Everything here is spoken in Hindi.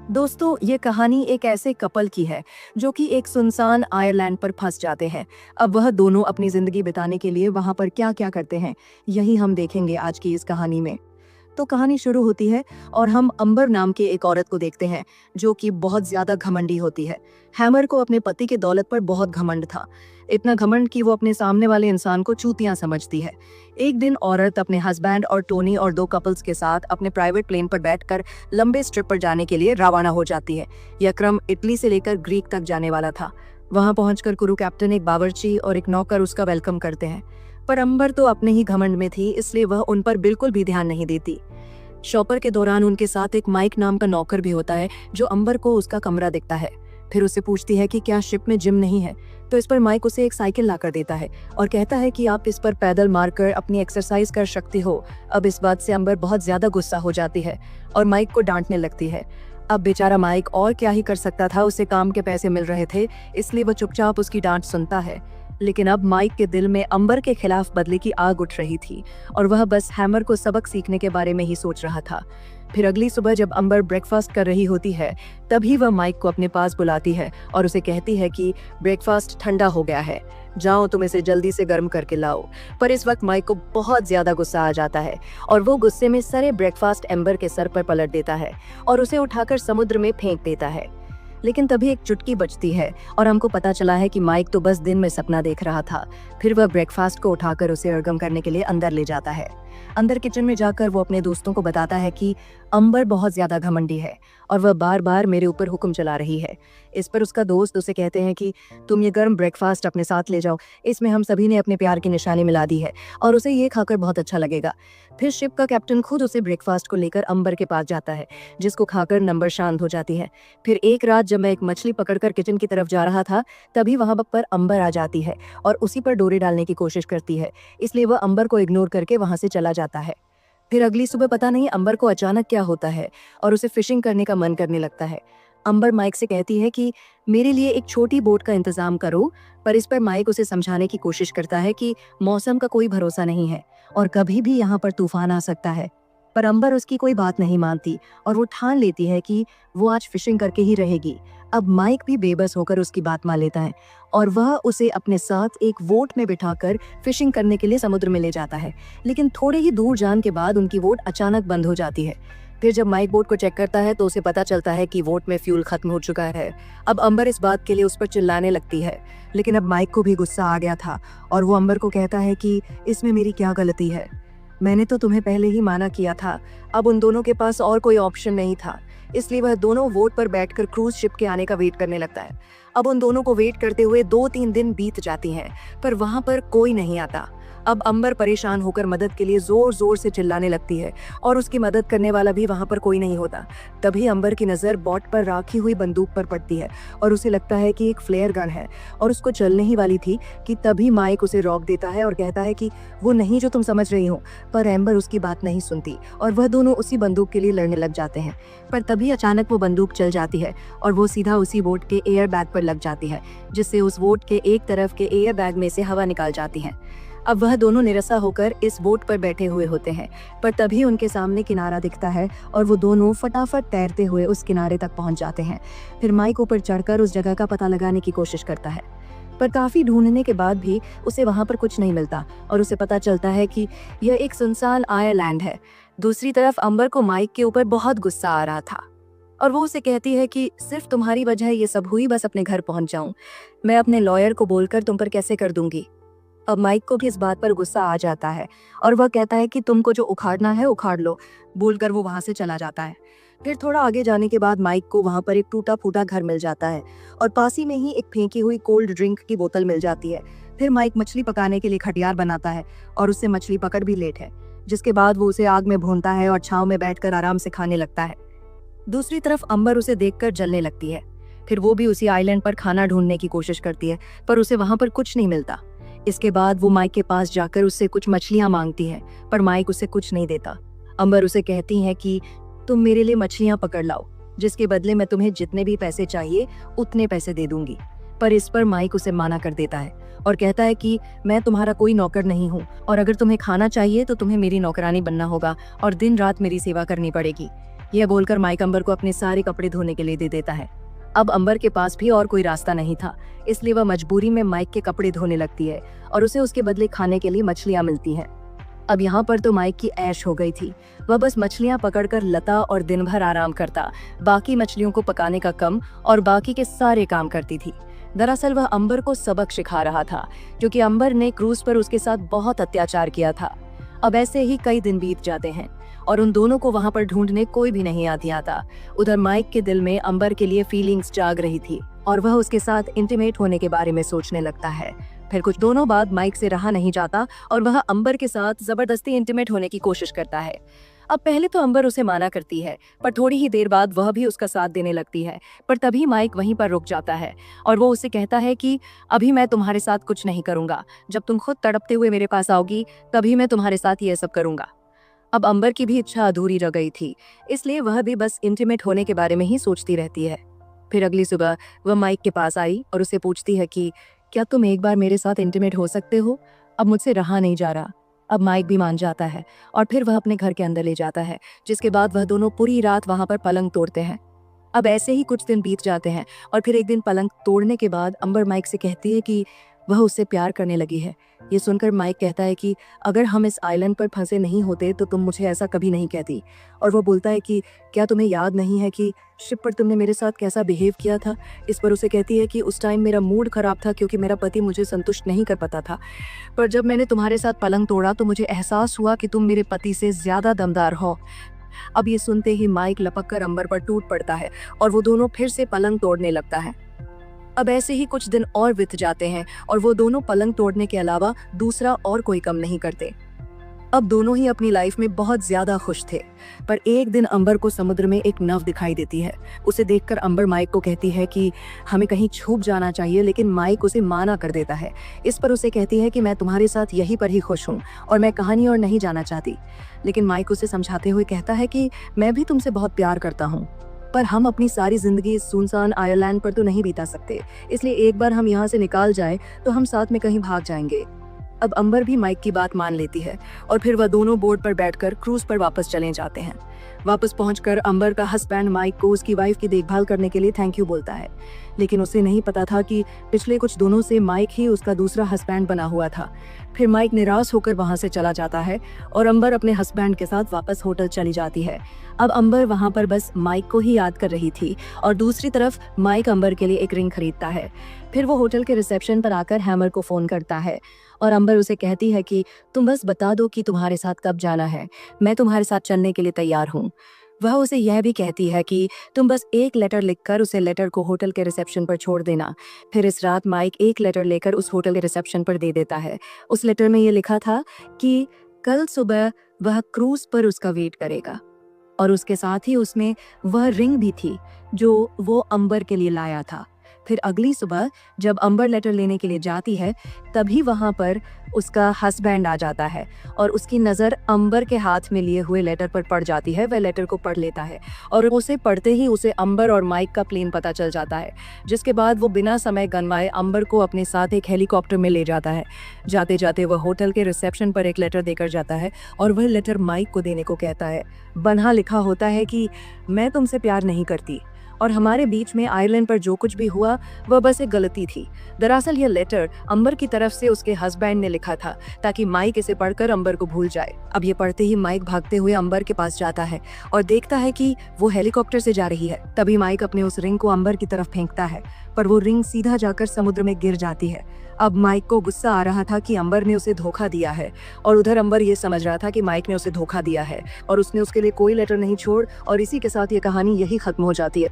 दोस्तों, ये कहानी एक ऐसे कपल की है जो कि एक सुनसान आयरलैंड पर फंस जाते हैं। अब वह दोनों अपनी जिंदगी बिताने के लिए वहां पर क्या क्या करते हैं, यही हम देखेंगे आज की इस कहानी में। तो कहानी शुरू होती है और हम अंबर नाम के एक औरत को देखते हैं जो कि बहुत ज्यादा घमंडी होती है। हैमर को अपने पति के दौलत पर बहुत घमंड था, इतना घमंड कि वो अपने सामने वाले इंसान को चूतियां समझती है। एक दिन औरत अपने हस्बैंड और टोनी और दो कपल्स के साथ अपने प्राइवेट प्लेन पर बैठकर लंबे स्ट्रिप पर जाने के लिए रवाना हो जाती है। यह क्रम इटली से लेकर ग्रीक तक जाने वाला था। वहां पहुंचकर कुरु कैप्टन, एक बावर्ची और एक नौकर उसका वेलकम करते हैं। पर अंबर तो अपने ही घमंड में थी, इसलिए वह उन पर बिल्कुल भी ध्यान नहीं देती। शॉपर के दौरान उनके साथ एक माइक नाम का नौकर भी होता है जो अंबर को उसका कमरा दिखता है। फिर उससे पूछती है कि क्या शिप में जिम नहीं है, तो इस पर माइक उसे एक साइकिल लाकर देता है और कहता है कि आप इस पर पैदल मारकर अपनी एक्सरसाइज कर सकती हो। अब इस बात से अंबर बहुत ज्यादा गुस्सा हो जाती है और माइक को डांटने लगती है। अब बेचारा माइक और क्या ही कर सकता था, उसे काम के पैसे मिल रहे थे, इसलिए वह चुपचाप उसकी डांट सुनता है। लेकिन अब माइक के दिल में अंबर के खिलाफ बदले की आग उठ रही थी और वह बस हैमर को सबक सीखने के बारे में ही सोच रहा था। फिर अगली सुबह जब अंबर ब्रेकफास्ट कर रही होती है, तभी वह माइक को अपने पास बुलाती है और उसे कहती है कि ब्रेकफास्ट ठंडा हो गया है, जाओ तुम इसे जल्दी से गर्म करके लाओ। पर इस वक्त माइक को बहुत ज्यादा गुस्सा आ जाता है और वो गुस्से में सारे ब्रेकफास्ट एम्बर के सर पर पलट देता है और उसे उठाकर समुद्र में फेंक देता है। लेकिन तभी एक चुटकी बजती है और हमको पता चला है कि माइक तो बस दिन में सपना देख रहा था। फिर वह ब्रेकफास्ट को उठाकर उसे अर्गम करने के लिए अंदर ले जाता है। अंदर किचन में जाकर वो अपने दोस्तों को बताता है कि अंबर बहुत ज्यादा घमंडी है और वह बार बार मेरे ऊपर हुक्म चला रही है। इस पर उसका दोस्त उसे कहते हैं कि तुम ये गर्म ब्रेकफास्ट अपने साथ ले जाओ, इसमें हम सभी ने अपने प्यार की निशानी मिला दी है और उसे ये खाकर बहुत अच्छा लगेगा। फिर शिप का कैप्टन खुद उसे ब्रेकफास्ट को लेकर अंबर के पास जाता है, जिसको खाकर नंबर शांत हो जाती है। फिर एक रात जब मैं एक मछली पकड़कर किचन की तरफ जा रहा था, तभी वहां पर अंबर आ जाती है और उसी पर डोरी डालने की कोशिश करती है, इसलिए वह अंबर को इग्नोर करके वहां से चला जाता है। फिर अगली सुबह पता नहीं अंबर को अचानक क्या होता है और उसे फिशिंग करने का मन करने लगता है। अंबर माइक से कहती है कि मेरे लिए एक छोटी बोट का इंतजाम करो, पर इस पर माइक उसे समझाने की कोशिश करता है कि मौसम का कोई भरोसा नहीं है और कभी भी यहाँ पर तूफान आ सकता है। पर अंबर उसकी कोई बात नहीं मानती और वो ठान लेती है कि वो आज फिशिंग करके ही रहेगी। अब माइक भी बेबस होकर उसकी बात मान लेता है और वह उसे अपने साथ एक वोट में बिठाकर फिशिंग करने के लिए समुद्र में ले जाता है। लेकिन थोड़े ही दूर जाने के बाद उनकी वोट अचानक बंद हो जाती है। फिर जब माइक बोट को चेक करता है तो उसे पता चलता है कि वोट में फ्यूल खत्म हो चुका है। अब अंबर इस बात के लिए उस पर चिल्लाने लगती है, लेकिन अब माइक को भी गुस्सा आ गया था और वो अंबर को कहता है कि इसमें मेरी क्या गलती है, मैंने तो तुम्हें पहले ही माना किया था। अब उन दोनों के पास और कोई ऑप्शन नहीं था, इसलिए वह दोनों वोट पर बैठकर क्रूज शिप के आने का वेट करने लगता है। अब उन दोनों को वेट करते हुए 2-3 दिन बीत जाती हैं, पर वहां पर कोई नहीं आता। अब अंबर परेशान होकर मदद के लिए जोर जोर से चिल्लाने लगती है और उसकी मदद करने वाला भी वहां पर कोई नहीं होता। तभी अंबर की नजर बोट पर राखी हुई बंदूक पर पड़ती है और उसे लगता है कि एक फ्लेयर गन है और उसको चलने ही वाली थी कि तभी माइक उसे रोक देता है और कहता है कि वो नहीं जो तुम समझ रही हो। पर एम्बर उसकी बात नहीं सुनती और वह दोनों उसी बंदूक के लिए लड़ने लग जाते हैं। पर तभी अचानक वो बंदूक चल जाती है और वो सीधा उसी बोट के एयर बैग पर लग जाती है, जिससे उस बोट के एक तरफ के एयर बैग में से हवा निकाल जाती है। अब वह दोनों निराशा होकर इस बोट पर बैठे हुए होते हैं, पर तभी उनके सामने किनारा दिखता है और वो दोनों फटाफट तैरते हुए उस किनारे तक पहुंच जाते हैं। फिर माइक ऊपर चढ़कर उस जगह का पता लगाने की कोशिश करता है, पर काफी ढूंढने के बाद भी उसे वहां पर कुछ नहीं मिलता और उसे पता चलता है कि यह एक सुनसान आयरलैंड है। दूसरी तरफ अंबर को माइक के ऊपर बहुत गुस्सा आ रहा था और वो उसे कहती है कि सिर्फ तुम्हारी वजह ये सब हुई, बस अपने घर पहुंच जाऊं, मैं अपने लॉयर को बोलकर तुम पर कैसे कर दूंगी। अब माइक को भी इस बात पर गुस्सा आ जाता है और वह कहता है कि तुमको जो उखाड़ना है उखाड़ लो, बोलकर वो वहां से चला जाता है। फिर थोड़ा आगे जाने के बाद माइक को वहां पर एक टूटा फूटा घर मिल जाता है और पास ही में ही एक फेंकी हुई कोल्ड ड्रिंक की बोतल मिल जाती है। फिर माइक मछली पकाने के लिए खटियार बनाता है और उससे मछली पकड़ भी लेता है, जिसके बाद वो उसे आग में भूनता है और छांव में बैठकर आराम से खाने लगता है। दूसरी तरफ अंबर उसे देखकर जलने लगती है। फिर वो भी उसी आइलैंड पर खाना ढूंढने की कोशिश करती है, पर उसे वहां पर कुछ नहीं मिलता। इसके बाद वो माइक के पास जाकर उससे कुछ मछलियां मांगती है, पर माइक उसे कुछ नहीं देता। अंबर उसे कहती है कि तुम मेरे लिए मछलियां पकड़ लाओ, जिसके बदले मैं तुम्हें जितने भी पैसे चाहिए उतने पैसे दे दूंगी। पर इस पर माइक उसे माना कर देता है और कहता है कि मैं तुम्हारा कोई नौकर नहीं हूँ और अगर तुम्हें खाना चाहिए तो तुम्हें मेरी नौकरानी बनना होगा और दिन रात मेरी सेवा करनी पड़ेगी। यह बोलकर माइक अंबर को अपने सारे कपड़े धोने के लिए दे देता है। अब अंबर के पास भी और कोई रास्ता नहीं था, इसलिए वह मजबूरी में माइक के कपड़े धोने लगती है और उसे उसके बदले खाने के लिए मछलियां मिलती हैं। अब यहाँ पर तो माइक की ऐश हो गई थी। वह बस मछलियां पकड़कर लता और दिन भर आराम करता, बाकी मछलियों को पकाने का कम और बाकी के सारे काम करती थी। दरअसल वह अंबर को सबक सिखा रहा था, क्योंकि अंबर ने क्रूज पर उसके साथ बहुत अत्याचार किया था। अब ऐसे ही कई दिन बीत जाते हैं और उन दोनों को वहां पर ढूंढने कोई भी नहीं आता। उधर माइक के दिल में अंबर के लिए फीलिंग्स जाग रही थी और वह उसके साथ इंटीमेट होने के बारे में सोचने लगता है। फिर कुछ दिनों बाद माइक से रहा नहीं जाता और वह अंबर के साथ जबरदस्ती इंटीमेट होने की कोशिश करता है। अब पहले तो अंबर उसे माना करती है, पर थोड़ी ही देर बाद वह भी उसका साथ देने लगती है। पर तभी माइक वहीं पर रुक जाता है और वो उसे कहता है कि अभी मैं तुम्हारे साथ कुछ नहीं करूंगा, जब तुम खुद तड़पते हुए मेरे पास आओगी तभी मैं तुम्हारे साथ ये सब करूंगा। अब अंबर की भी इच्छा अधूरी रह गई थी, इसलिए वह भी बस इंटीमेट होने के बारे में ही सोचती रहती है। फिर अगली सुबह वह माइक के पास आई और उसे पूछती है कि क्या तुम एक बार मेरे साथ इंटीमेट हो सकते हो? अब मुझसे रहा नहीं जा रहा। अब माइक भी मान जाता है और फिर वह अपने घर के अंदर ले जाता है, जिसके बाद वह दोनों पूरी रात वहां पर पलंग तोड़ते हैं। अब ऐसे ही कुछ दिन बीत जाते हैं और फिर एक दिन पलंग तोड़ने के बाद अंबर माइक से कहती है कि वह उससे प्यार करने लगी है। ये सुनकर माइक कहता है कि अगर हम इस आइलैंड पर फंसे नहीं होते तो तुम मुझे ऐसा कभी नहीं कहती। और वो बोलता है कि क्या तुम्हें याद नहीं है कि शिप पर तुमने मेरे साथ कैसा बिहेव किया था? इस पर उसे कहती है कि उस टाइम मेरा मूड खराब था क्योंकि मेरा पति मुझे संतुष्ट नहीं कर पाता था, पर जब मैंने तुम्हारे साथ पलंग तोड़ा तो मुझे एहसास हुआ कि तुम मेरे पति से ज्यादा दमदार हो। अब ये सुनते ही माइक लपक कर अंबर पर टूट पड़ता है और वो दोनों फिर से पलंग तोड़ने लगता है। अब ऐसे ही कुछ दिन और बीत जाते हैं और वो दोनों पलंग तोड़ने के अलावा दूसरा और कोई काम नहीं करते। अब दोनों ही अपनी लाइफ में बहुत ज्यादा खुश थे, पर एक दिन अंबर को समुद्र में एक नाव दिखाई देती है। उसे देखकर अंबर माइक को कहती है कि हमें कहीं छुप जाना चाहिए, लेकिन माइक उसे माना कर देता है। इस पर उसे कहती है कि मैं तुम्हारे साथ यहीं पर ही खुश हूँ और मैं कहानी और नहीं जाना चाहती। लेकिन माइक उसे समझाते हुए कहता है कि मैं भी तुमसे बहुत प्यार करता हूँ, पर हम अपनी सारी जिंदगी इस सुनसान आयरलैंड पर तो नहीं बिता सकते, इसलिए एक बार हम यहाँ से निकाल जाएं तो हम साथ में कहीं भाग जाएंगे। अब अंबर भी माइक की बात मान लेती है और फिर वह दोनों बोट पर बैठकर क्रूज पर वापस चले जाते हैं। वापस पहुंचकर अंबर का हस्बैंड माइक को उसकी वाइफ की देखभाल करने के लिए थैंक यू बोलता है, लेकिन उसे नहीं पता था कि पिछले कुछ दिनों से माइक ही उसका दूसरा हस्बैंड बना हुआ था। फिर माइक निराश होकर वहां से चला जाता है और अंबर अपने हस्बैंड के साथ वापस होटल चली जाती है। अब अंबर वहां पर बस माइक को ही याद कर रही थी और दूसरी तरफ माइक अंबर के लिए एक रिंग खरीदता है। फिर वो होटल के रिसेप्शन पर आकर हैमर को फोन करता है और अंबर उसे कहती है कि तुम बस बता दो कि तुम्हारे साथ कब जाना है, मैं तुम्हारे साथ चलने के लिए तैयार हूँ। वह उसे यह भी कहती है कि तुम बस एक लेटर लिखकर उसे लेटर को होटल के रिसेप्शन पर छोड़ देना। फिर इस रात माइक एक लेटर लेकर उस होटल के रिसेप्शन पर दे देता है। उस लेटर में ये लिखा था कि कल सुबह वह क्रूज पर उसका वेट करेगा और उसके साथ ही उसमें वह रिंग भी थी जो वो अंबर के लिए लाया था। फिर अगली सुबह जब अंबर लेटर लेने के लिए जाती है तभी वहां पर उसका हस्बैंड आ जाता है और उसकी नज़र अंबर के हाथ में लिए हुए लेटर पर पड़ जाती है। वह लेटर को पढ़ लेता है और उसे पढ़ते ही उसे अंबर और माइक का प्लेन पता चल जाता है, जिसके बाद वो बिना समय गंवाए अंबर को अपने साथ एक हेलीकॉप्टर में ले जाता है। जाते जाते वह होटल के रिसेप्शन पर एक लेटर देकर जाता है और वह लेटर माइक को देने को कहता है। बन्हा लिखा होता है कि मैं तुमसे प्यार नहीं करती और हमारे बीच में आयरलैंड पर जो कुछ भी हुआ वह बस एक गलती थी। दरअसल यह लेटर अंबर की तरफ से उसके हस्बैंड ने लिखा था ताकि माइक इसे पढ़कर अंबर को भूल जाए। अब ये पढ़ते ही माइक भागते हुए अंबर के पास जाता है और देखता है कि वो हेलीकॉप्टर से जा रही है। तभी माइक अपने उस रिंग को अंबर की तरफ फेंकता है, पर वो रिंग सीधा जाकर समुद्र में गिर जाती है। अब माइक को गुस्सा आ रहा था कि अंबर ने उसे धोखा दिया है और उधर अंबर ये समझ रहा था कि माइक ने उसे धोखा दिया है और उसने उसके लिए कोई लेटर नहीं छोड़, और इसी के साथ ये कहानी यही खत्म हो जाती है।